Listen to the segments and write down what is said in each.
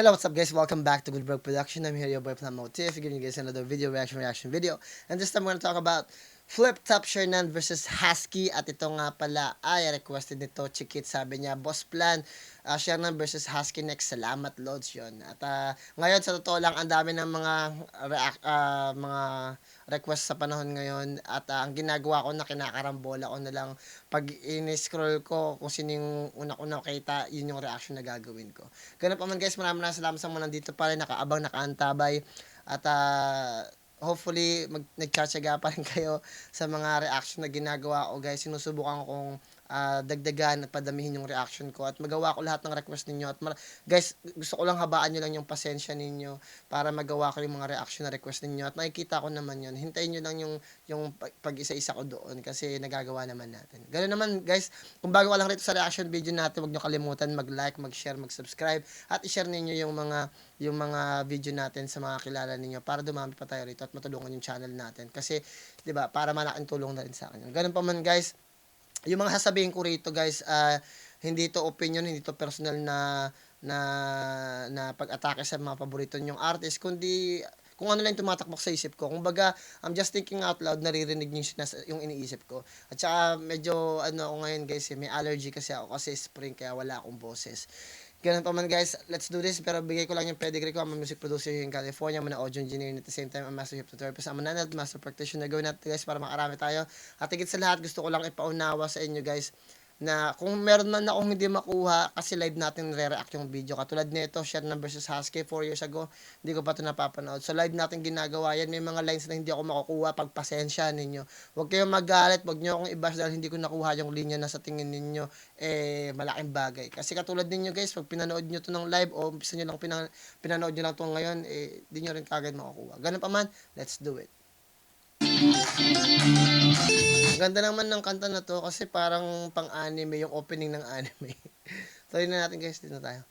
Hello, what's up guys? Welcome back to Goodberg Production. I'm here, your boy Plan Motif, giving you guys another reaction video. And this time we're gonna talk about Flip Top Shernan versus Husky. At ito nga pala ay requested nito, Chikit. Sabi niya, Boss Plan, Shernan versus Husky next. Salamat, Lods yun. At ngayon, sa totoo lang, ang dami ng mga request sa panahon ngayon. At ang ginagawa ko na kinakarambola ko na lang pag in-scroll ko kung sino yung una ko nakita, yun yung reaction na gagawin ko. Ganun pa man guys, maraming salamat sa mga nandito pa rin, nakaabang, nakaantabay. At hopefully nagtsatsaga pa rin kayo sa mga reaction na ginagawa ko guys. Sinusubukan kong dagdagan at padamihin yung reaction ko at magawa ko lahat ng request ninyo. At guys, gusto ko lang habaan nyo lang yung pasensya ninyo para magawa ko yung mga reaction na request ninyo. At nakikita ko naman yun. Hintayin nyo lang yung pag-isa-isa ko doon kasi nagagawa naman natin. Ganun naman guys, kung bago ka lang rito sa reaction video natin, huwag nyo kalimutan mag-like, mag-share, mag-subscribe at i-share ninyo yung mga video natin sa mga kilala ninyo para dumami pa tayo rito at matulungan yung channel natin. Kasi, 'di ba, para malaking tulong na rin sa akin. Ganun pa man guys, yung mga sasabihin ko rito guys, hindi to opinion, hindi to personal na pag-atake sa mga paborito nyong artist, kundi kung ano lang tumatakbok sa isip ko. Kumbaga, I'm just thinking out loud, naririnig niyo yung iniisip ko. At saka medyo ano ako ngayon guys, may allergy kasi ako kasi spring kaya wala akong boses. Ganun pa man guys, let's do this. Pero bigay ko lang yung pedigree ko. I'm a music producer here in California. I'm an audio engineer and at the same time, I'm a master hypnotherapist. I'm a nanad, master practitioner. Gawin natin guys para makarami tayo. At higit sa lahat, gusto ko lang ipaunawa sa inyo guys na kung meron man akong hindi makuha kasi live natin re-react yung video. Katulad nito, Shernan versus Husky 4 years ago. Hindi ko pa ito napapanood. So live natin ginagawa yan. May mga lines na hindi ako makukuha. Pagpasensya ninyo. Huwag kayong magalit. Huwag nyo akong i-bash dahil hindi ko nakuha yung linya na sa tingin ninyo malaking bagay. Kasi katulad ninyo guys, pag pinanood nyo to ng live o umpisa nyo lang pinanood nyo lang to ngayon, di nyo rin kagad makukuha. Ganun pa man, let's do it. Ganda naman ng kanta na to kasi parang pang-anime yung opening ng anime. Tuloy na natin guys, dito na tayo.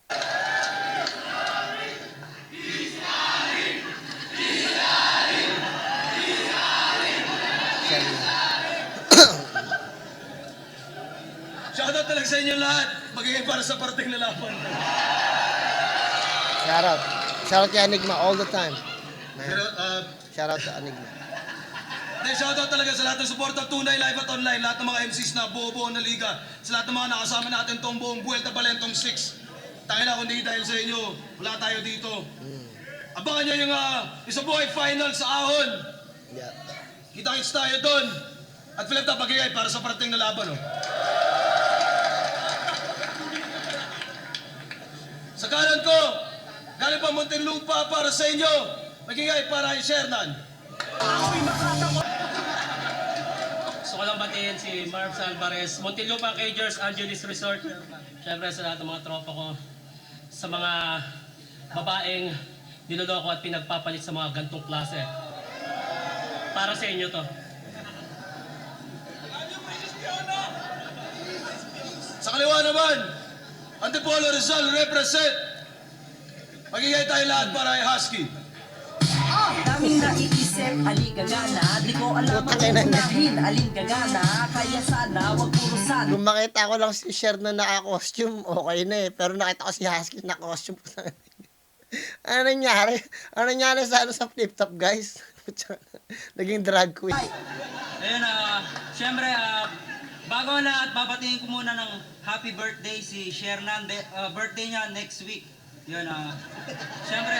Shoutout talaga sa inyo lahat. Magiging para sa parating na laban. Shoutout. Shoutout kay Enigma all the time. Pero, Shoutout to Enigma. shoutout talaga sa lahat ng suporta, tunay, live at online, lahat ng mga MCs na buo-buo na liga, sa lahat ng mga nakasama natin tong buong Vuelta Balentong 6. Tayo na, kundi dahil sa inyo, wala tayo dito. Abangan nyo yung isa buhay final sa Ahon. Yeah. Kita-kits tayo doon. At Philip Tapagayay para sa parating na laban. Oh. Sa kanan ko, galing pa Muntinlupa para sa inyo, magigay para kay Shernan. Gusto ko lang batiin si Marv Alvarez, Muntinlupa Cagers, Angeles Resort. Siyempre sa lahat ng mga tropa ko, sa mga babaeng niloloko at pinagpapalit sa mga gantong klase. Para sa inyo to. Sa kaliwa naman, Antipolo Rizal represent. Magigay tayo lahat para kay Husky. Daming naiisip, alin gagana. Di ko alam ang unahin, alin gagana. Kaya sana, wag purusan. Kung makita ko lang si Shernan na naka-costume, okay na eh. Pero nakita ko si Husky na costume. Ano nangyari? Ano nangyari sa flip top guys? Naging drag queen. Ayun, syempre, bago na at babatingin ko muna ng happy birthday si Shernan. Birthday niya next week. Yun, syempre,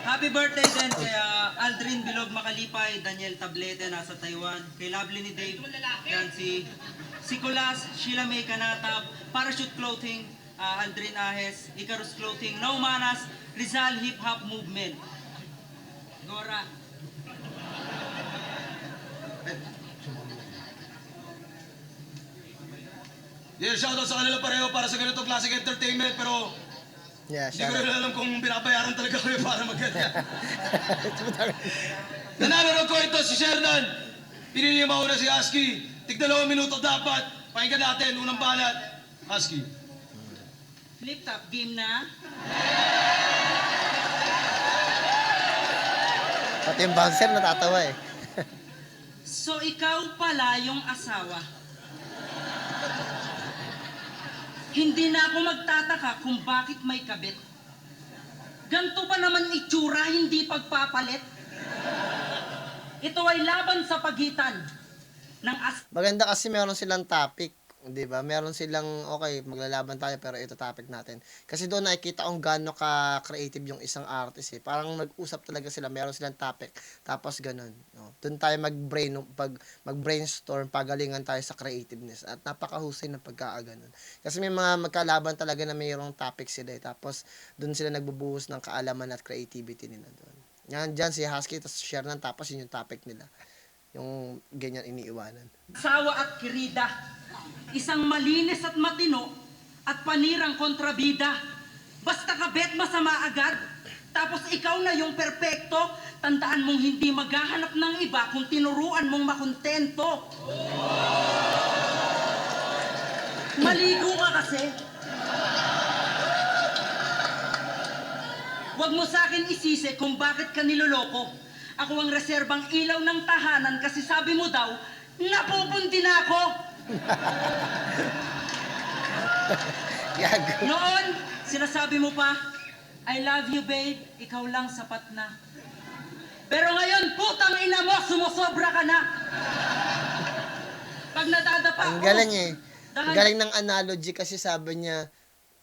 happy birthday din kay Aldrin Bilog Makalipay, Daniel Tablete, nasa Taiwan. Kay Lovely ni Dave, yan si Kulas, Sheila May Kanata, Parachute Clothing, Aldrin Ahes, Icarus Clothing, No Manas, Rizal Hip Hop Movement. Gora. Yeah, shoutout sa kanila pareho para sa ganitong classic entertainment, pero Yeah, hindi ko shoutout. rin alam kung binabayaran talaga kayo para maganda. Nanalo ko ito si Shernan. Pinili mauna si Husky. Tig-2 minuto dapat. Pakinggan natin, unang banat. Husky. Flip top game na. Pati yung bouncer natatawa eh. So ikaw pala yung asawa. Hindi na ako magtataka kung bakit may kabit. Ganto pa naman itsura, hindi pagpapalit. Ito ay laban sa pagitan ng Maganda kasi meron silang topic, 'di ba? Meron silang okay, maglalaban tayo pero ito topic natin. Kasi doon nakikita kung gaano ka creative yung isang artist eh. Parang nag-usap talaga sila, meron silang topic. Tapos ganun, no. Doon tayo mag-brainstorm, pagalingan tayo sa creativeness at napakahusay ng pagkakaganon. Kasi may mga magkalaban talaga na mayroong topic sila eh. Tapos doon sila nagbubuhos ng kaalaman at creativity nila doon. Yan dyan si Husky, tapos share ng tapos yun yung topic nila. Yung ganyan iniiwanan. asawa at kirida. Isang malinis at matino at panirang kontrabida. Basta kabet masama agad. Tapos ikaw na yung perpekto. Tandaan mong hindi maghahanap ng iba kung tinuruan mong makontento. Maligo ka kasi. Huwag mo sa akin isisi kung bakit ka niloloko. Ako ang reserbang ilaw ng tahanan kasi sabi mo daw, napupundi na ako. Gago. Noon, sinasabi mo pa, I love you babe, ikaw lang sapat na. Pero ngayon, putang ina mo, sumusobra ka na. Pag nadadapa Ang ako, galing eh. Ang dahil- galing ng analogy kasi sabi niya,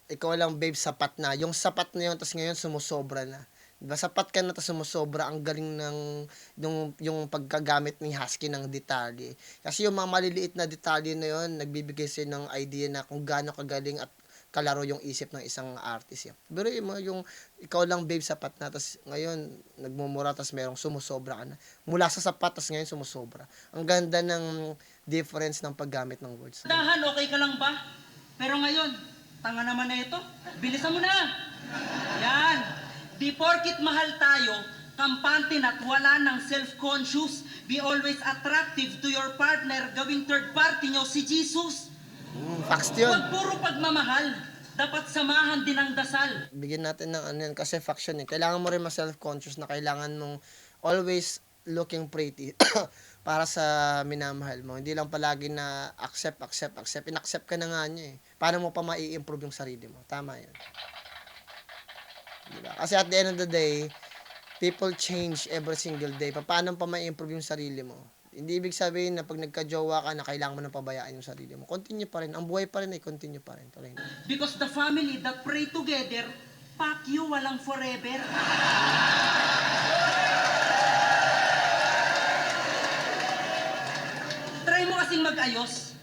ikaw lang babe, sapat na. Yung sapat na yun, tapos ngayon sumusobra na. Diba, sapat ka na, tapos sumusobra. Ang galing ng, yung pagkagamit ni Husky ng detalye. Kasi yung mga maliliit na detalye na yun, nagbibigay sa'yo ng idea na kung gaano kagaling at kalaro yung isip ng isang artist. Pero yung ikaw lang babe, sapat na, tapos ngayon, nagmumura, tapos merong sumusobra ka na. Mula sa sapat, tapos ngayon sumusobra. Ang ganda ng difference ng paggamit ng words. Dahan, okay ka lang ba? Pero ngayon, tanga naman na ito. Bilisan mo na. Yan. Di porkit mahal tayo, kampante na't wala ng self-conscious. Be always attractive to your partner. Gawing third party nyo si Jesus. Facts yun. Huwag puro pagmamahal. Dapat samahan din ang dasal. Bigyan natin ng ano yan, kasi faction eh. Kailangan mo rin ma-self-conscious na kailangan mong always looking pretty para sa minamahal mo. Hindi lang palagi na accept. In-accept ka na nga niya eh. Paano mo pa mai-improve yung sarili mo? Tama yun. Diba? Kasi at the end of the day, people change every single day. Paano pa mai-improve yung sarili mo? Hindi ibig sabihin na pag nagka-jowa ka na kailangan mo nang pabayaan yung sarili mo. Continue pa rin. Ang buhay pa rin ay continue pa rin. Tuloy na. Because the family that pray together, fuck you, walang forever. Try mo kasing mag-ayos.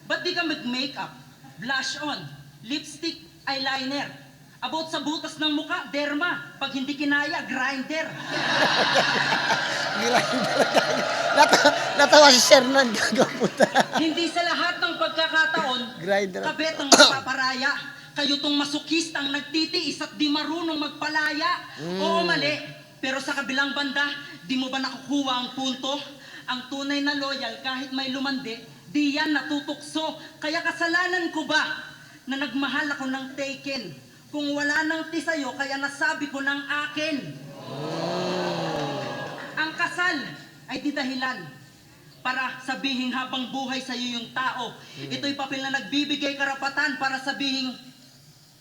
Ba't di ka mag-makeup, blush on, lipstick, eyeliner? About sa butas ng muka, derma. Pag hindi kinaya, grinder. Natawa si Shernan, gagaputa. Hindi sa lahat ng pagkakataon, Grinder. kabet ang mapaparaya. Kayo tong masukistang nagtitiis at di marunong magpalaya. Oo, mali. Pero sa kabilang banda, di mo ba nakukuha ang punto? Ang tunay na loyal kahit may lumandi, di yan natutukso. Kaya kasalanan ko ba na nagmahal ako ng taken? Kung wala nang tisayo, kaya nasabi ko ng akin. Ang kasal ay di dahilan para sabihin habang buhay sa iyo yung tao. Ito'y papel na nagbibigay karapatan para sabihin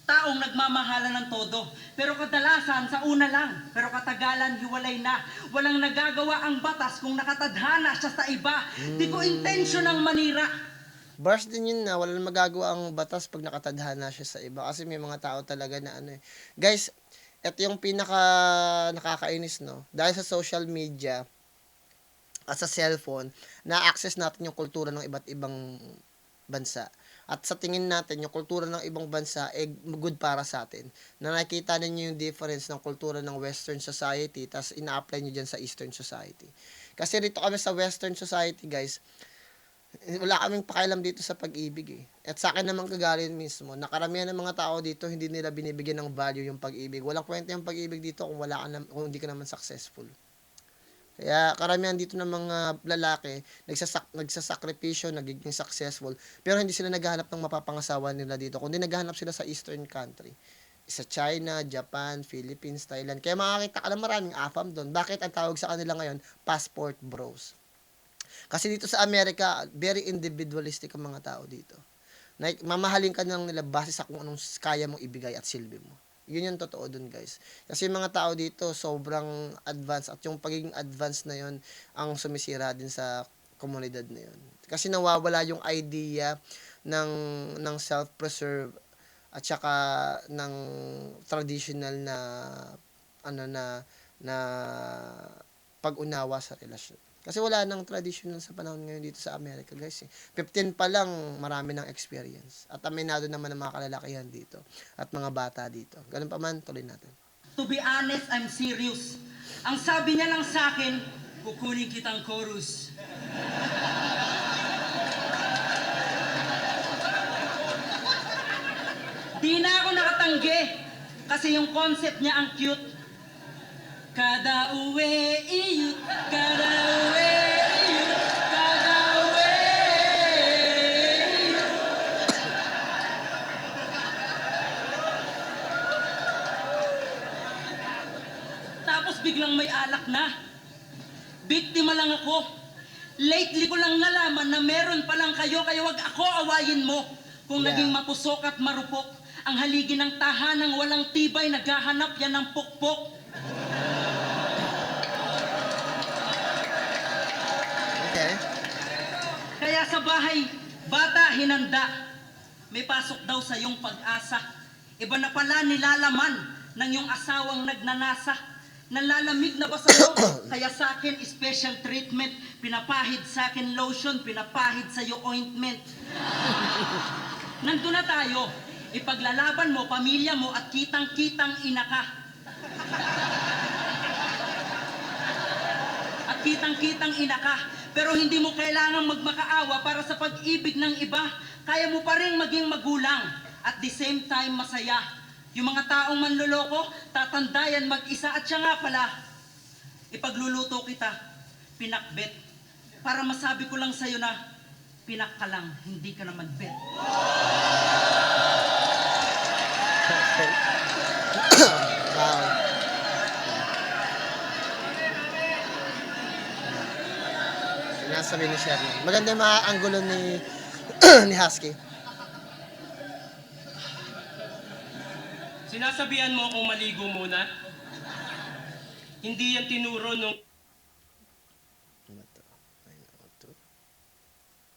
taong nagmamahalan ng todo. Pero kadalasan sa una lang, pero katagalan hiwalay na. Walang nagagawa ang batas kung nakatadhana siya sa iba. Di ko intention ang manira. Bars din yun na, wala nang magagawa ang batas pag nakatadhana siya sa iba. Kasi may mga tao talaga na ano eh. Guys, ito yung pinaka nakakainis, no? Dahil sa social media at sa cellphone, na-access natin yung kultura ng iba't ibang bansa. At sa tingin natin, yung kultura ng ibang bansa ay good para sa atin. Na nakikita ninyo yung difference ng kultura ng Western society, tas ina-apply nyo dyan sa Eastern society. Kasi rito kami sa Western society, guys, wala kaming pakialam dito sa pag-ibig eh. At sa akin naman kagaling mismo, nakaramihan ng mga tao dito, hindi nila binibigyan ng value yung pag-ibig. Walang kwenta yung pag-ibig dito kung kung hindi ka naman successful. Kaya karamihan dito ng mga lalaki, nagsasakripisyo, nagiging successful, pero hindi sila naghahanap ng mapapangasawa nila dito, kundi naghahanap sila sa Eastern country. Sa China, Japan, Philippines, Thailand. Kaya makakita ka na maraming AFAM doon. Bakit ang tawag sa kanila ngayon? Passport bros. Kasi dito sa Amerika, very individualistic ang mga tao dito. Mamahalin ka lang nila base sa kung anong kaya mong ibigay at silbi mo. Yun yung totoo dun, guys. Kasi yung mga tao dito, sobrang advanced. At yung pagiging advanced na yun, ang sumisira din sa komunidad na yun. Kasi nawawala yung idea ng self-preserve at saka ng traditional na ano na pag-unawa sa relasyon. Kasi wala nang traditional sa panahon ngayon dito sa Amerika, guys. 15 pa lang, marami ng experience. At aminado naman ng mga kalalakihan dito. At mga bata dito. Ganun pa man, tuloy natin. To be honest, I'm serious. Ang sabi niya lang sa akin, Kukunin kitang chorus. di na ako nakatanggi. Kasi yung concept niya ang cute. Kada uwi iyut, kada uwi iyut, kada uwi iyut. Tapos biglang may alak na. Biktima lang ako. Lately ko lang nalaman na meron palang kayo, kaya wag ako awayin mo. Kung Yeah. naging mapusok at marupok, ang haligi ng tahanang walang tibay, naghahanap yan ng pukpok. Okay? Kaya sa bahay, bata hinanda. May pasok daw sa iyong pag-asa. Iba na pala nilalaman ng iyong asawang nagnanasa. Nalalamig na ba sa'yo? Kaya sa akin, special treatment. Pinapahid sa akin lotion, pinapahid sa iyo ointment. Nandun na tayo. Ipaglalaban mo, pamilya mo, at kitang-kitang ina ka. At kitang-kitang ina ka. Pero hindi mo kailangang magmakaawa para sa pag-ibig ng iba. Kaya mo pa rin maging magulang. At the same time, masaya. Yung mga taong manloloko, tatandayan mag-isa. At siya nga pala, ipagluluto kita, pinakbet. Para masabi ko lang sa'yo na, pinak ka lang, hindi ka naman bet. Okay. Wow. Sinasabi ni Sherman. Maganda yung mga anggulo ni ni Husky. Sinasabihan mo akong maligo muna. Hindi yan tinuro nung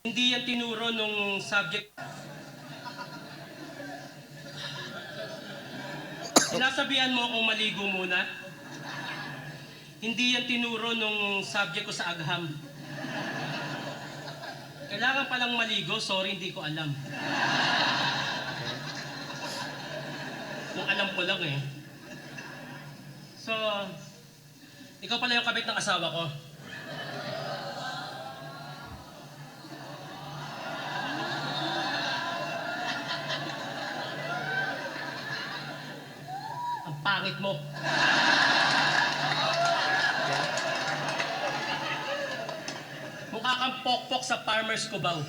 hindi yan tinuro nung subject. Sinasabihan mo akong maligo muna. Hindi yan tinuro nung subject ko sa agham. Kailangan palang maligo, sorry, hindi ko alam. Kung alam ko lang eh. So, ikaw pala yung kabit ng asawa ko. Ang pangit mo. Mukha kang pokpok sa Farmer's Cubao.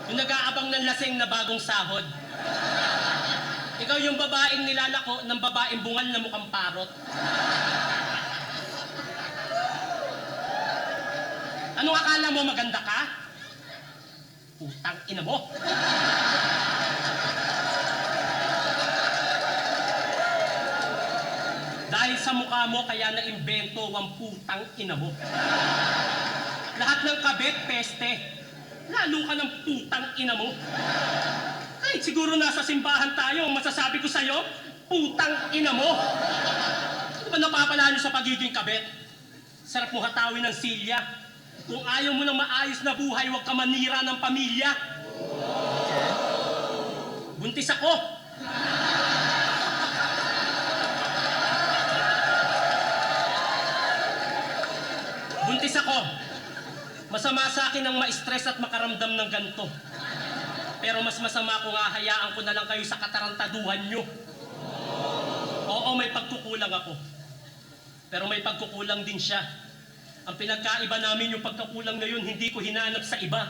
Yung nag-aabang ng lasing na bagong sahod. Ikaw yung babaeng nilalako ng babaeng bungal na mukhang parot. Anong akala mo, maganda ka? Putang ina mo. Dahil sa mukha mo, kaya na-imbento ang putang ina mo. Lahat ng kabit, peste. Lalo ka ng putang ina mo. Kahit siguro nasa simbahan tayo, ang masasabi ko sa'yo, putang ina mo. Ano ba napapala nyo sa pagiging kabit? Sarap mo hatawin ng silya. Kung ayaw mo ng maayos na buhay, huwag ka manira ng pamilya. Buntis ako. Buntis ako. Masama sa akin ang ma-stress at makaramdam ng ganito. Pero mas masama kung hahayaan ko na lang kayo sa katarantaduhan nyo. Oo, may pagkukulang ako. Pero may pagkukulang din siya. Ang pinagkaiba namin yung pagkakulang na yun, hindi ko hinanap sa iba.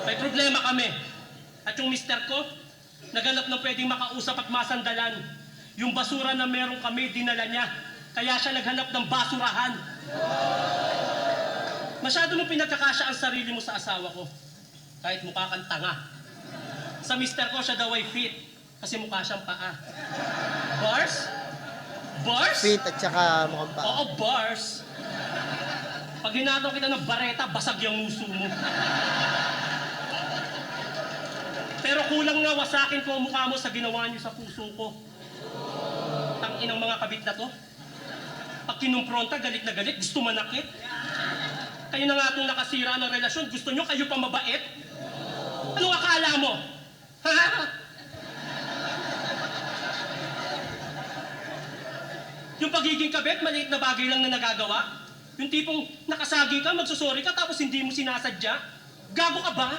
May problema kami. At yung mister ko, naganap na pwedeng makausap at masandalan. Yung basura na meron kami, dinala niya. Kaya siya naghanap ng basurahan. Masyado mo pinagkakasya ang sarili mo sa asawa ko. Kahit mukha kang tanga. Sa mister ko, siya daw ay fit. Kasi mukha siyang paa. Bars? Bars? Fit at saka mukhang pa. Oo, bars. Pag hinataw kita ng bareta, basag yung nguso mo. Pero kulang nga wasakin ko ang mukha mo sa ginawa niyo sa puso ko. Tangin ang mga kabit na to. Pag kinumpronta, galit na galit, gusto manakit. Kayo na nga itong nakasira ng relasyon, gusto nyo kayo pa mabait? Anong akala mo? Ha? Yung pagiging kabit, maliit na bagay lang na nagagawa? Yung tipong nakasagi ka, magsusorry ka, tapos hindi mo sinasadya? Gago ka ba?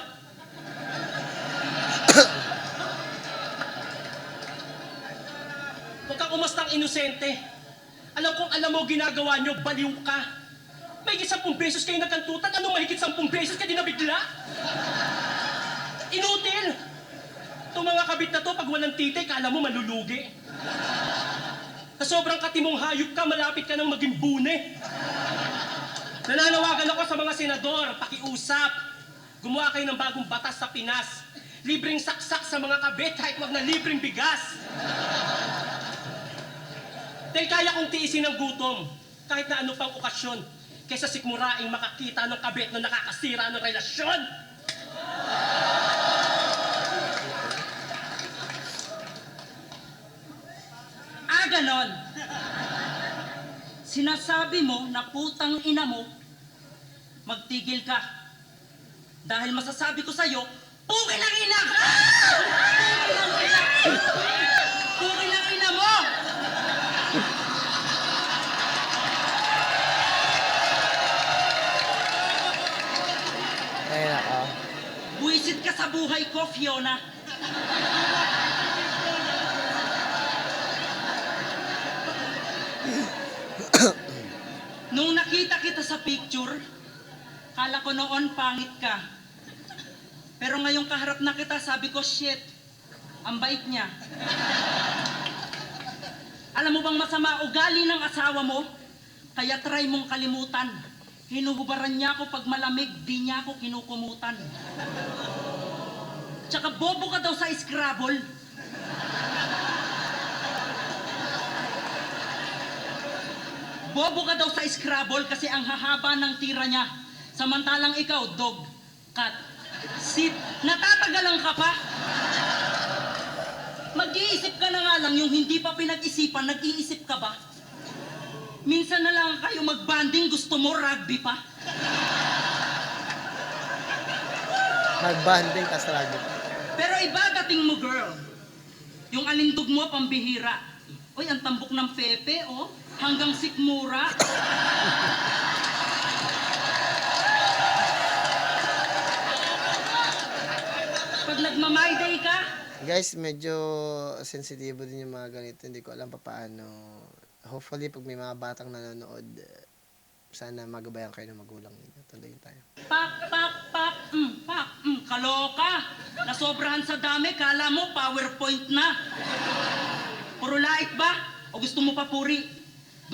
Huwag kang umastang inosente. Alam kong alam mo ginagawa nyo, baliw ka. May 10 pesos kayo nagkantutan, anong mahigit 10 pesos ka di nabigla? Inutil! Itong mga kabit na to, pag walang titay, kala mo malulugi. Sa sobrang katimong hayop ka, malapit ka nang maging bune. Nananawagan ako sa mga senador, pakiusap. Gumawa kayo ng bagong batas sa Pinas. Libreng saksak sa mga kabit, kahit wag na libreng bigas. Dahil kaya kong tiisin ang gutom, kahit na ano pang okasyon, kaysa sikmuraing makakita ng kabit na nakakasira ng relasyon. Ganon. Sinasabi mo na putang ina mo, magtigil ka. Dahil masasabi ko sa'yo, pugil ang ina ka! Pugil ang ina! Pugil ang ina mo! Ayun ako. Buwisit ka sa buhay ko, Fiona. Nung nakita kita sa picture, kala ko noon pangit ka. Pero ngayong kaharap na kita, sabi ko, shit, ang bait niya. Alam mo bang masama ugali ng asawa mo? Kaya try mong kalimutan. Hinuhubaran niya ako pag malamig, di niya ako kinukumutan. Tsaka bobo ka daw sa Scrabble. Bobo ka daw sa Scrabble kasi ang hahaba ng tira niya. Samantalang ikaw, dog, cat, sit, natatagalan ka pa. Mag-iisip ka na nga lang, yung hindi pa pinag-isipan, nag-iisip ka ba? Minsan na lang kayo mag-banding, gusto mo rugby pa? Mag-banding ka sa rugby. Pero iba dating mo, girl. Yung alindog mo, pambihira. Uy, ang tambok ng Pepe, oh. Hanggang sikmura. Pag nagma-my day ka, Guys, medyo sensitibo din yung mga ganito. Hindi ko alam pa paano. Hopefully, pag may mga batang nanonood, sana magabayan kayo ng magulang ninyo. Tuloy tayo. pak, kaloka. Nasobrahan sa dami, kala mo PowerPoint na. Puro lait ba? O gusto mo pa puri?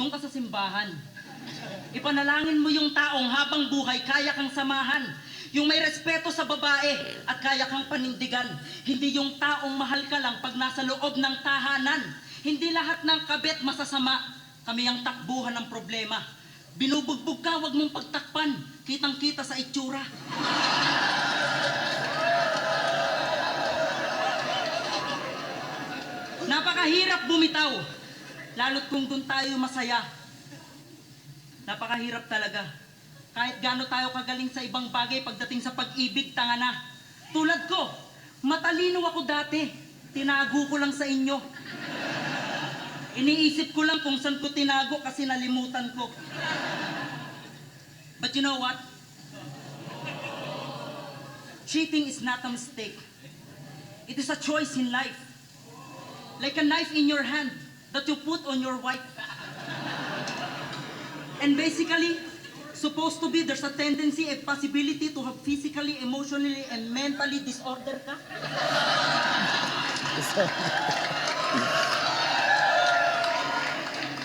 Doon ka sa simbahan. Ipanalangin mo yung taong habang buhay kaya kang samahan. Yung may respeto sa babae at kaya kang panindigan. Hindi yung taong mahal ka lang pag nasa loob ng tahanan. Hindi lahat ng kabit masasama. Kami ang takbuhan ng problema. Binubugbog ka, wag mong pagtakpan. Kitang-kita sa itsura. Napakahirap bumitaw. Lalo't kung doon tayo masaya. Napakahirap talaga. Kahit gaano tayo kagaling sa ibang bagay pagdating sa pag-ibig, tanga na. Tulad ko, matalino ako dati. Tinago ko lang sa inyo. Iniisip ko lang kung saan ko tinago kasi nalimutan ko. But you know what? Cheating is not a mistake. It is a choice in life. Like a knife in your hand that you put on your wife. And basically, supposed to be there's a tendency, a possibility to have physically, emotionally, and mentally disorder ka.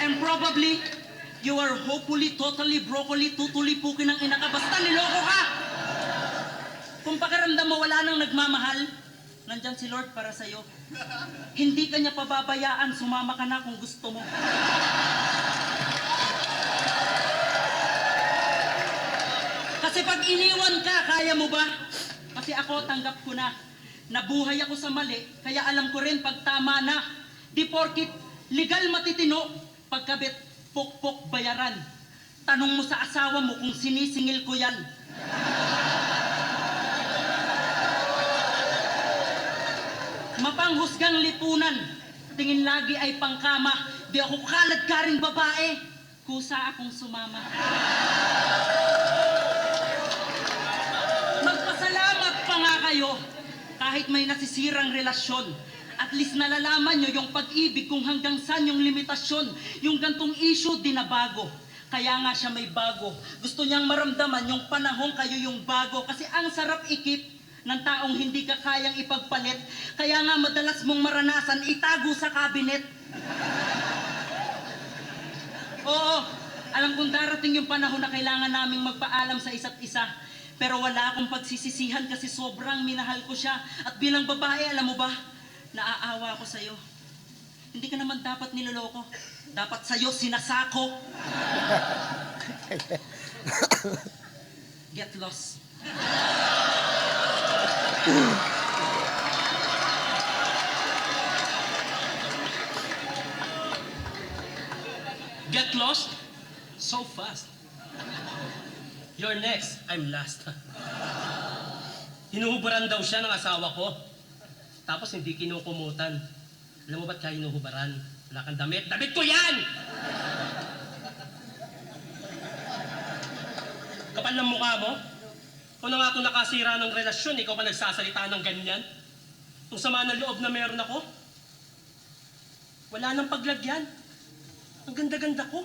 And probably, you are hopefully, totally, broccoli, tutulipukin ng ina ka. Basta niloko ka! Kung pakiramdam mo wala nang nagmamahal, nandyan si Lord para sa'yo. Hindi ka niya pababayaan, sumama ka na kung gusto mo. Kasi pag iniwan ka, kaya mo ba? Kasi ako, tanggap ko na. Nabuhay ako sa mali, kaya alam ko rin pag tama na. Di porkit legal matitino, pagkabit pokpok bayaran. Tanong mo sa asawa mo kung sinisingil ko yan. Mapanghusgang lipunan, tingin lagi ay pangkama. Di ako kalad ka ring babae, kusa akong sumama. Magpasalamat pa nga kayo, kahit may nasisirang relasyon. At least nalalaman nyo yung pag-ibig kung hanggang saan yung limitasyon. Yung gantong issue, di na bago. Kaya nga siya may bago. Gusto niyang maramdaman yung panahon kayo yung bago. Kasi ang sarap ikip ng taong hindi ka kayang ipagpalit. Kaya nga madalas mong maranasan, itago sa kabinet. Oo, alam kong darating yung panahon na kailangan naming magpaalam sa isa't isa. Pero wala akong pagsisisihan kasi sobrang minahal ko siya. At bilang babae, alam mo ba, naaawa ako sa'yo. Hindi ka naman dapat niloloko. Dapat sa'yo sinasako. Get lost. Get lost? So fast. You're next, I'm last. Hinuhubaran daw siya ng asawa ko. Tapos hindi kinukumutan. Alam mo ba't kaya hinuhubaran? Wala kang damit. Damit ko yan! Kapal ng mukha mo? Kung na nga ito nakasira ng relasyon, ikaw pa nagsasalita ng ganyan? Kung sama ng loob na meron ako? Wala nang paglagyan. Ang ganda-ganda ko.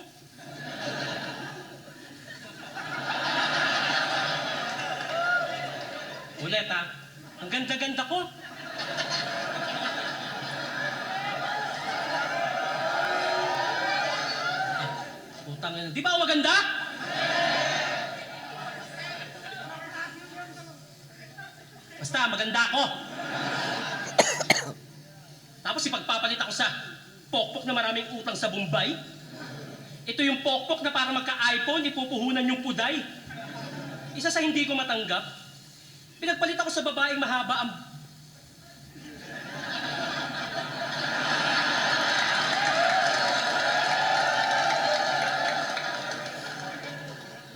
Ulit ha, ang ganda-ganda ko. Putang ina, di ba ako maganda? Basta, maganda ako. Tapos ipagpapalit ako sa pokpok na maraming utang sa Bombay. Ito yung pokpok na para magka-iPhone, ipupuhunan yung puday. Isa sa hindi ko matanggap, pinagpalit ako sa babaeng mahaba ang...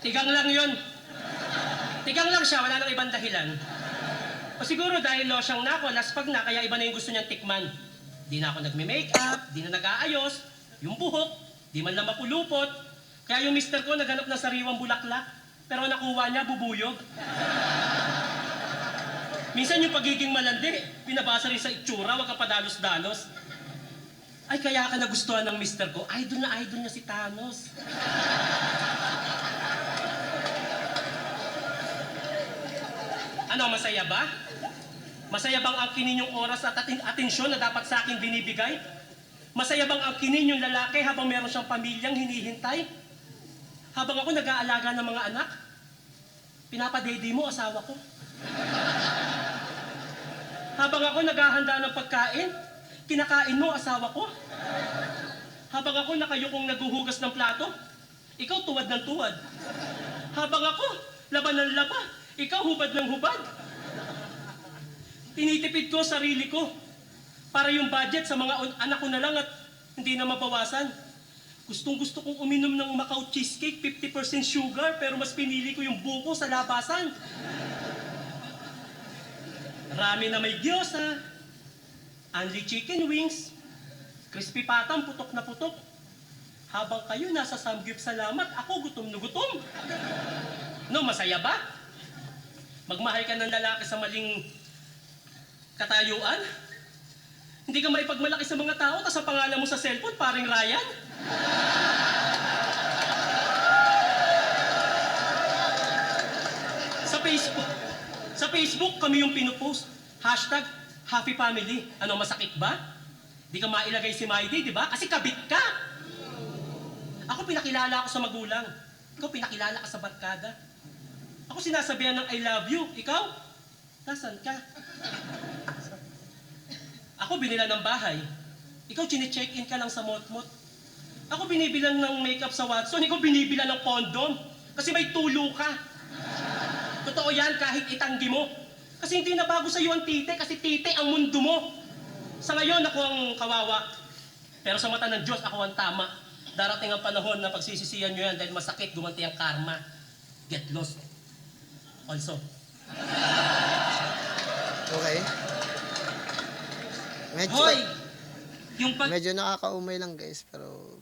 Tigang lang yun. Tigang lang siya, wala nang ibang dahilan. O siguro dahil losyang na ako, laspag na, kaya iba na yung gusto niyang tikman. Di na ako nagme-makeup, di na nag-aayos, yung buhok, di man lang mapulupot. Kaya yung mister ko naghanap ng sariwang bulaklak, pero nakuha niya bubuyog. Minsan yung pagiging malandi, pinabasa rin sa itsura, wag ka padalos-dalos. Ay, kaya ka nagustuhan ng mister ko, idol na idol niya si Thanos. Ano, masaya ba? Masaya bang angkinin yung oras at atensyon na dapat sa akin binibigay? Masaya bang angkinin yung lalaki habang meron siyang pamilyang hinihintay? Habang ako nag-aalaga ng mga anak? Pinapadede mo asawa ko. Habang ako naghahanda ng pagkain, kinakain mo asawa ko. Habang ako nakayukong naguhugas ng plato, ikaw tuwad ng tuwad. Habang ako laban ng laba, ikaw hubad ng hubad. Tinitipid ko sarili ko para yung budget sa mga anak ko na lang at hindi na mabawasan. Gustong gusto kong uminom ng Macau cheesecake, 50% sugar, pero mas pinili ko yung buko sa labasan. Rami na may gyoza, only chicken wings, crispy patang putok na putok. Habang kayo nasa samgyup salamat, ako gutom na gutom. No, masaya ba? Magmahal ka ng lalaki sa maling katayuan? Hindi ka maipagmalaki sa mga tao, tas ang pangalan mo sa cellphone, paring Ryan? Sa Facebook, kami yung pinupost. Hashtag, Happy Family. Ano, masakit ba? Di ka mailagay si Maidi, di ba? Kasi kabit ka. Ako pinakilala ako sa magulang. Ikaw pinakilala ka sa barkada. Ako sinasabihan ng I love you. Ikaw? Nasaan ka? Ako binila ng bahay. Ikaw chine-check-in ka lang sa motmot. Ako binibilan ng makeup sa Watson, ikaw binibilan ng condom. Kasi may tulo ka. Totoo yan kahit itanggi mo. Kasi hindi na bago sa iyo ang tite, kasi tite ang mundo mo. Sa ngayon ako ang kawawa. Pero sa mata ng Diyos ako ang tama. Darating ang panahon na pagsisisihan nyo yan dahil masakit gumanti ang karma. Get lost. Also. Okay. Medyo, Hoy! Yung medyo nakakaumay lang guys, pero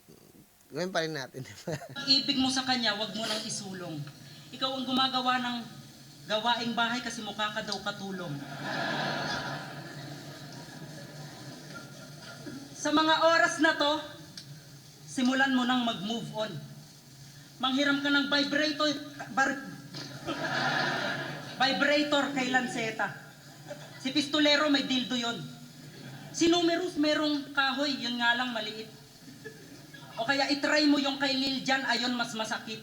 gawin pa rin natin. pag-ibig mo sa kanya, wag mo nang isulong. Ikaw ang gumagawa ng gawaing bahay kasi mukha ka daw katulong. Sa mga oras na to, simulan mo nang mag-move on. Manghiram ka ng vibrator kay Lanceta. Si Pistolero may dildo yon. Si Numerous merong kahoy, yun nga lang maliit. O kaya itry mo yung kay Lil Jan, ayon mas masakit.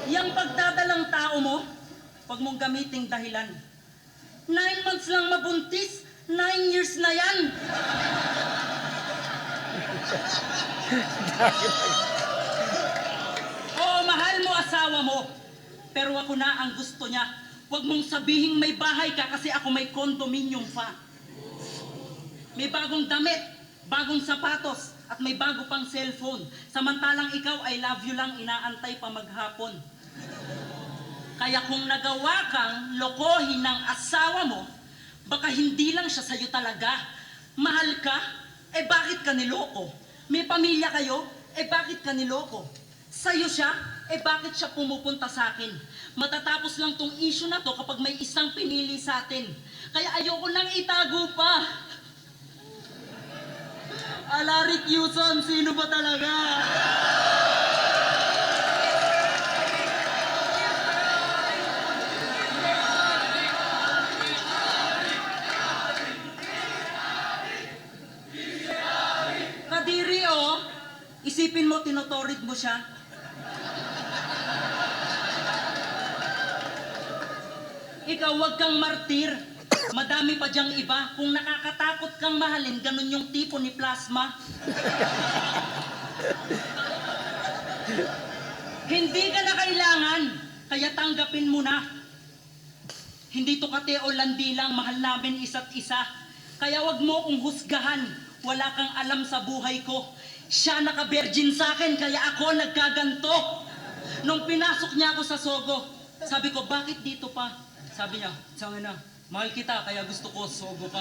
Yang pagdadalang tao mo, huwag mong gamiting dahilan. 9 months lang mabuntis, 9 years na yan. Oo, mahal mo asawa mo. Pero ako na ang gusto niya. Huwag mong sabihing may bahay ka kasi ako may condominium pa. May bagong damit, bagong sapatos, at may bago pang cellphone. Samantalang ikaw, I love you lang, inaantay pa maghapon. Kaya kung nagawa kang lokohin ng asawa mo, baka hindi lang siya sa'yo talaga. Mahal ka? Eh bakit ka niloko? May pamilya kayo? Eh bakit ka niloko? Sa'yo siya? Eh bakit siya pumupunta sa akin? Matatapos lang tong issue na to kapag may isang pinili sa atin. Kaya ayoko nang itago pa. Alaric Yuson, sino ba talaga? Kadiri oh, isipin mo tinotorid mo siya. Ikaw, wag kang martir. Madami pa diyang iba. Kung nakakatakot kang mahalin, ganun yung tipo ni Plasma. Hindi ka na kailangan, kaya tanggapin mo na. Hindi to kate o landi lang, mahal namin isa't isa. Kaya wag mo kong husgahan. Wala kang alam sa buhay ko. Siya naka-virgin sa akin, kaya ako nagkaganto. Nung pinasok niya ako sa Sogo, sabi ko, bakit dito pa? Sabi niya, sangin na, mahal kita, kaya gusto ko, Sogo ka.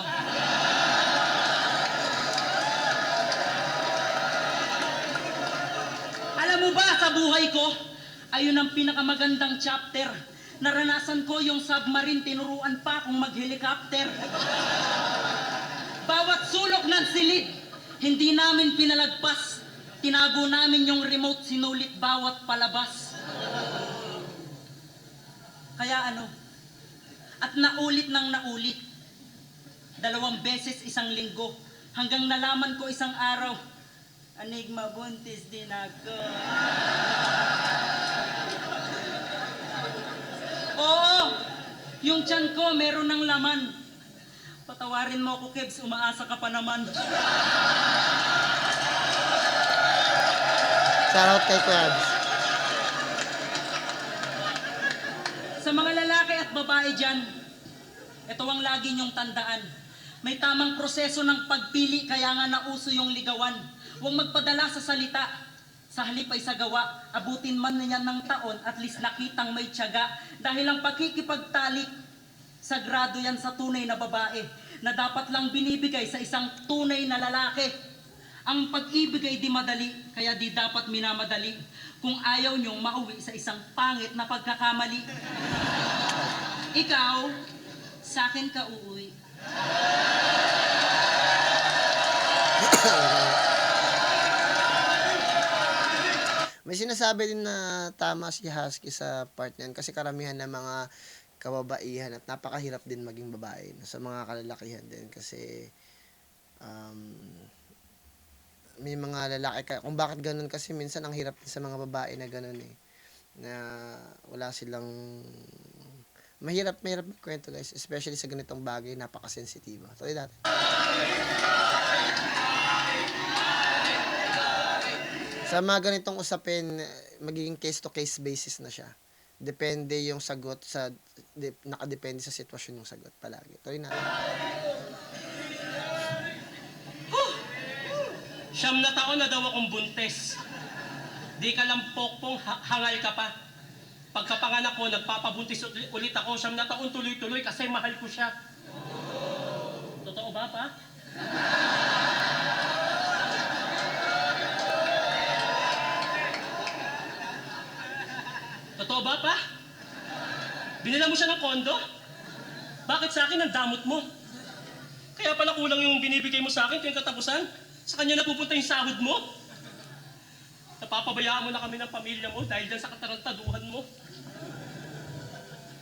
Alam mo ba, sa buhay ko, ayun ang pinakamagandang chapter. Naranasan ko yung submarine, tinuruan pa akong mag-helicopter. Bawat sulok ng silid, hindi namin pinalagpas. Tinago namin yung remote, sinulit bawat palabas. Kaya ano, at naulit ng naulit. 2 beses isang linggo, hanggang nalaman ko isang araw, Enigma, buntis din ako. Oo, yung tiyan ko meron ng laman. Patawarin mo ako, Kebs, umaasa ka pa naman. Shoutout kay Krabs. Sa mga lalaki at babae dyan, ito ang lagi niyong tandaan. May tamang proseso ng pagpili, kaya nga nauso yung ligawan. Huwag magpadala sa salita. Sa halip ay sa gawa, abutin man niya ng taon, at least nakitang may tiyaga. Dahil ang pakikipagtalik, sagrado yan sa tunay na babae, na dapat lang binibigay sa isang tunay na lalaki. Ang pag-ibig ay di madali, kaya di dapat minamadali. Kung ayaw niyong mauwi sa isang pangit na pagkakamali. Ikaw, sa akin ka uuwi. May sinasabi din na tama si Husky sa part niyan kasi karamihan ng mga kababaihan at napakahirap din maging babae sa mga kalalakihan din kasi may mga lalaki kung bakit ganun kasi minsan ang hirap din sa mga babae na ganun na wala silang mahirap magkwento guys, especially sa ganitong bagay, napakasensitibo. Tuloy natin. Sa mga ganitong usapin, magiging case-to-case basis na siya. Depende yung sagot nakadepende sa sitwasyon yung sagot palagi. Tuloy natin. Siyam na taon na daw akong buntes. Di ka lang pokpong, hangal ka pa. Pagkapanganak ko, nagpapabuntis ulit ako. Siyam na taon tuloy-tuloy kasi mahal ko siya. Totoo ba, pa? Totoo ba, pa? Binila mo siya ng kondo? Bakit sa akin ang damot mo? Kaya pala kulang yung binibigay mo sa akin tuwing katapusan? Sa kanya napupunta yung sahod mo? Napapabayaan mo na kami ng pamilya mo dahil dyan sa katarantaduhan mo.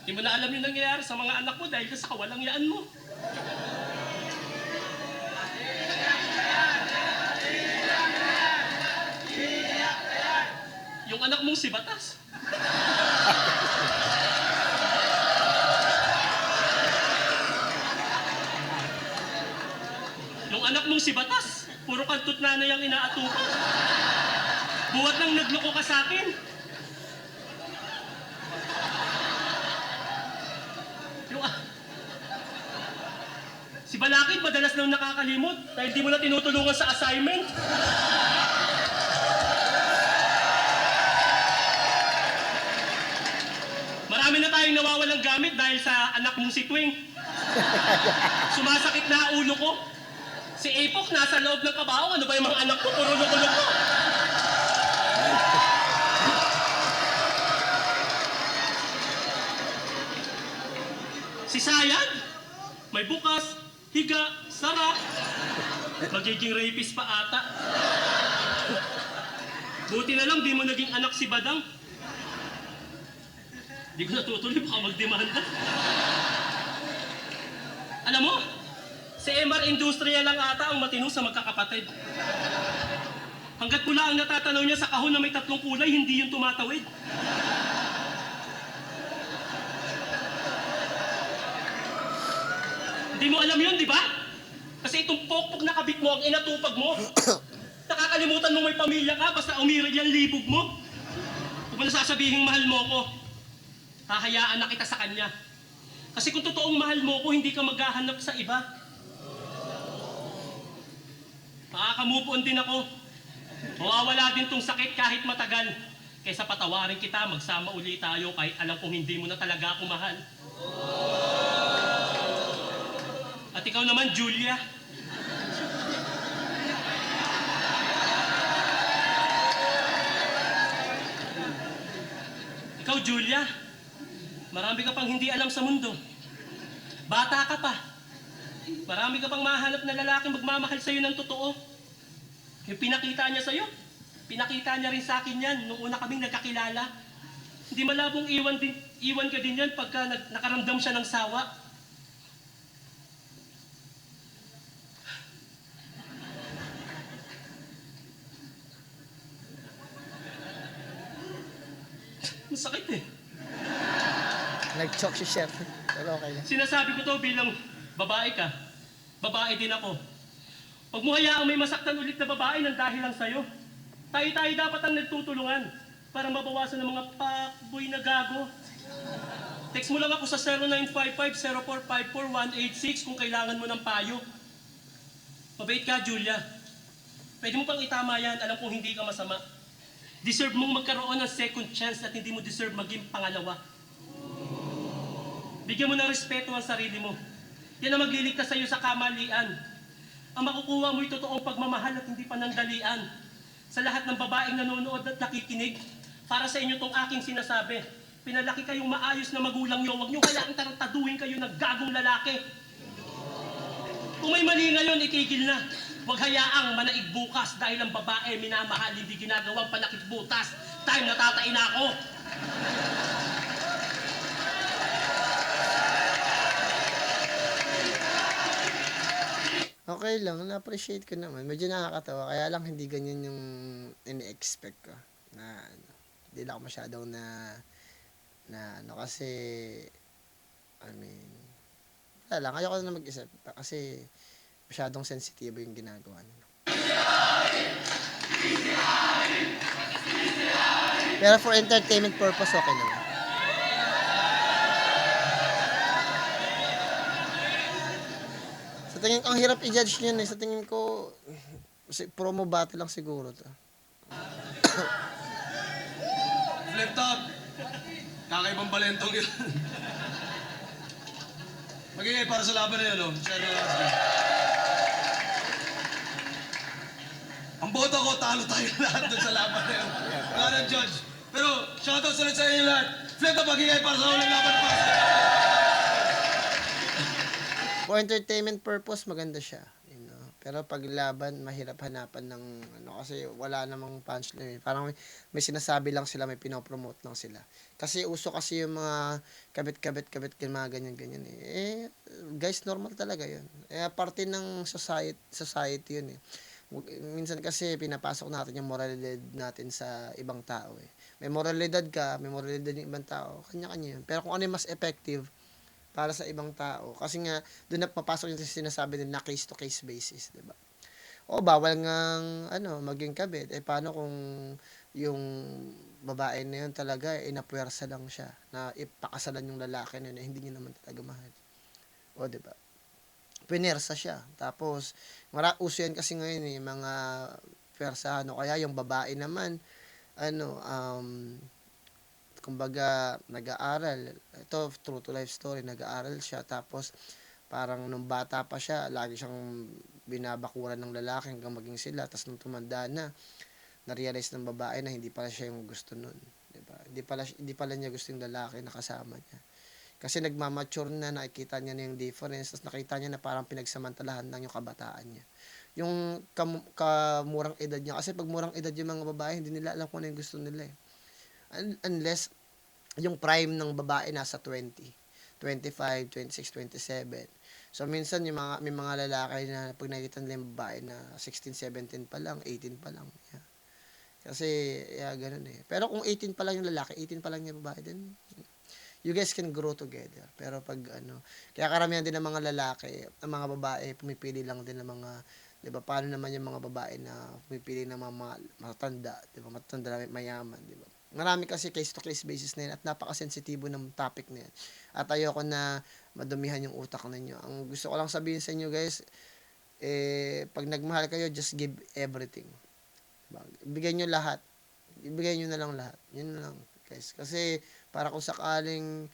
Di mo na alam yung nangyayari sa mga anak mo dahil dyan sa kawalangyaan mo. Yung anak mong si Batas. Yung anak mong si Batas, puro kantot nanay ang inaatupan. Buwat nang nagloko ka sa akin. Si Balakid madalas nang nakakalimot dahil di mo na tinutulungan sa assignment. Marami na tayong nawawalang gamit dahil sa anak mong si Twing. Sumasakit na ulo ko. Si Apok nasa loob ng kabaong. Ano ba yung mga anak ko? Puro loko-loko. Si Sayad, may bukas, higa, sara. Magiging rapist pa ata. Buti na lang di mo naging anak si Badang. Di ko natutuloy, baka magdemanda. Alam mo, si MR Industrial lang ata ang matino sa magkakapatid. Hanggat pula ang natatanaw niya sa kahon na may 3 kulay, hindi yung tumatawid. Hindi mo alam yun, di ba? Kasi itong pokpok na kabit mo, ang inatupag mo. Nakakalimutan mo may pamilya ka, basta umiral yan libog mo. Huwag mo na sasabihin mahal mo ko. Hahayaan na kita sa kanya. Kasi kung totoong mahal mo ko, hindi ka maghahanap sa iba. Makaka-move on din ako. Mawawala din tong sakit kahit matagal. Kaysa patawarin kita, magsama uli tayo kahit alam kong hindi mo na talaga ako mahal. At ikaw naman, Julia. Ikaw, Julia, marami ka pang hindi alam sa mundo. Bata ka pa. Marami ka pang mahanap na lalaking magmamahal sa'yo ng totoo. Yung pinakita niya sa'yo, pinakita niya rin sa akin yan nung una kaming nagkakilala. Hindi malabong iwan ka din yan pagka nakaramdam siya ng sawa. Masakit eh. Nag-choke si Chef. Pero okay lang. Sinasabi ko to bilang babae ka. Babae din ako. Huwag mo hayaang may masaktan ulit na babae nang dahil lang sa'yo. Tayo-tayo dapat ang nagtutulungan para mabawasan ng mga pakboy na gago. Text mo lang ako sa 0955-0454-186 kung kailangan mo ng payo. Mabait ka, Julia. Pwede mo pang itama yan. Alam kong hindi ka masama. Deserve mong magkaroon ng second chance at hindi mo deserve maging pangalawa. Bigyan mo ng respeto ang sarili mo. Yan ang magliligtas sa iyo sa kamalian. Ang makukuha mo ay totoong pagmamahal at hindi panandalian. Sa lahat ng babaeng nanonood at nakikinig, para sa inyo tong aking sinasabi, pinalaki kayong maayos na magulang nyo, huwag nyo kailangang tarantaduhin kayo ng gagong lalaki. Kung may mali ngayon, itigil na. Huwag hayaang manaig bukas dahil ang babae minamahal, hindi ginagawang panakit butas. Time na tatain na ako. Okay lang, na-appreciate ko naman. Medyo nakakatawa, kaya lang hindi ganyan yung ini-expect ko. Hindi lang ako masyadong kasi I mean, wala lang. Ayoko na mag-isip kasi masyadong sensitibo yung ginagawa nila. Pero for entertainment purpose, okay naman. Sa tingin ko, ang hirap i-judge yun eh. Sa tingin ko, promo battle lang siguro to. Flip top. Kakaibang balentong yun. Magiging para sa laban na yun, no? Shernan Husky. Ang boto ko, talo tayo lahat dun sa laban na yun. Wala nang judge. Pero, shoutout ulit sa inyo lahat. Flip top, magiging para sa ulang laban para sa For entertainment purpose, maganda siya. You know? Pero pag laban, mahirap hanapan ng kasi wala namang punchline. Parang may sinasabi lang sila, may pinopromote lang sila. Kasi uso kasi yung mga kabit-kabit, mga ganyan-ganyan eh. Guys, normal talaga yun. Parte ng society yun eh. Minsan kasi pinapasok natin yung moralidad natin sa ibang tao eh. May moralidad ka, may moralidad yung ibang tao, kanya-kanya yun. Pero kung ano yung mas effective para sa ibang tao. Kasi nga, doon na papasok yung sinasabi nila na case-to-case basis, di ba? O, bawal ngang, maging kabit. Paano kung yung babae na yun talaga, inapuwersa lang siya, na ipakasalan yung lalaki na yun, hindi niya naman talaga mahal. O, di ba? Pinersa siya. Tapos, uso yan kasi ngayon mga pwersa, kaya yung babae naman, kumbaga, nag-aaral. Ito, true to life story, nag-aaral siya. Tapos, parang nung bata pa siya, lagi siyang binabakuran ng lalaki hanggang maging sila. Tapos, nung tumanda na-realize ng babae na hindi pala siya yung gusto nun. Diba? Hindi pala niya gusto yung lalaki na kasama niya. Kasi nagmamature na, nakikita niya na yung difference. Tapos, nakita niya na parang pinagsamantalahan lang yung kabataan niya. Yung kamurang edad niya. Kasi pag murang edad yung mga babae, hindi nila alam kung ano yung gusto nila eh. Unless yung prime ng babae nasa 20, 25, 26, 27. So minsan may mga lalaki na pag nakikita nila yung babae na 16, 17 pa lang, 18 pa lang. Yeah. Kasi ganun eh. Pero kung 18 pa lang yung lalaki, 18 pa lang yung babae, then you guys can grow together. Pero pag kaya karamihan din ng mga lalaki, ang mga babae pumipili lang din ng mga, 'di ba? Paano naman yung mga babae na pumipili ng mga matanda, 'di ba? Matanda na mayaman, 'di ba? Marami kasi case-to-case basis na yan at napakasensitibo ng topic na yan. At ayoko na madumihan yung utak ninyo. Ang gusto ko lang sabihin sa inyo guys, pag nagmahal kayo, just give everything. Diba? Ibigay nyo lahat. Ibigay nyo na lang lahat. Yun na lang guys. Kasi para kung sakaling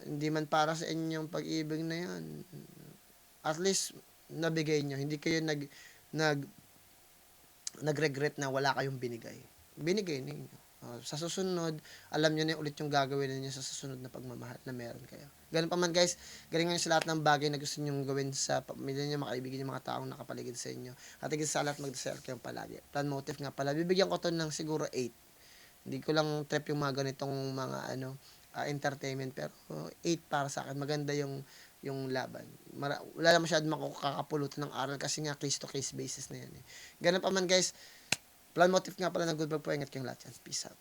hindi man para sa inyo yung pag-ibig na yan, at least nabigay nyo. Hindi kayo nag-regret na wala kayong binigay. Binigay ninyo. Sa susunod, alam nyo na ulit yung gagawin ninyo sa susunod na pagmamahal na meron kayo. Ganun pa man guys, galingan nyo sa lahat ng bagay na gusto nyo gawin sa pamilya nyo, makaibigan nyo, mga taong nakapaligid sa inyo. At higit sa lahat, magdasal kayong palagi. Plan motive nga pala, bibigyan ko to ng siguro 8. Hindi ko lang trip yung mga ganitong mga entertainment, pero 8 para sa akin. Maganda yung laban. Wala na masyadong makakapulutan ng aral kasi nga case-to-case basis na yan. Ganun pa man guys, Plan motive nga pala ng Good Vlog po. Ingat kayong lahat yan. Peace out.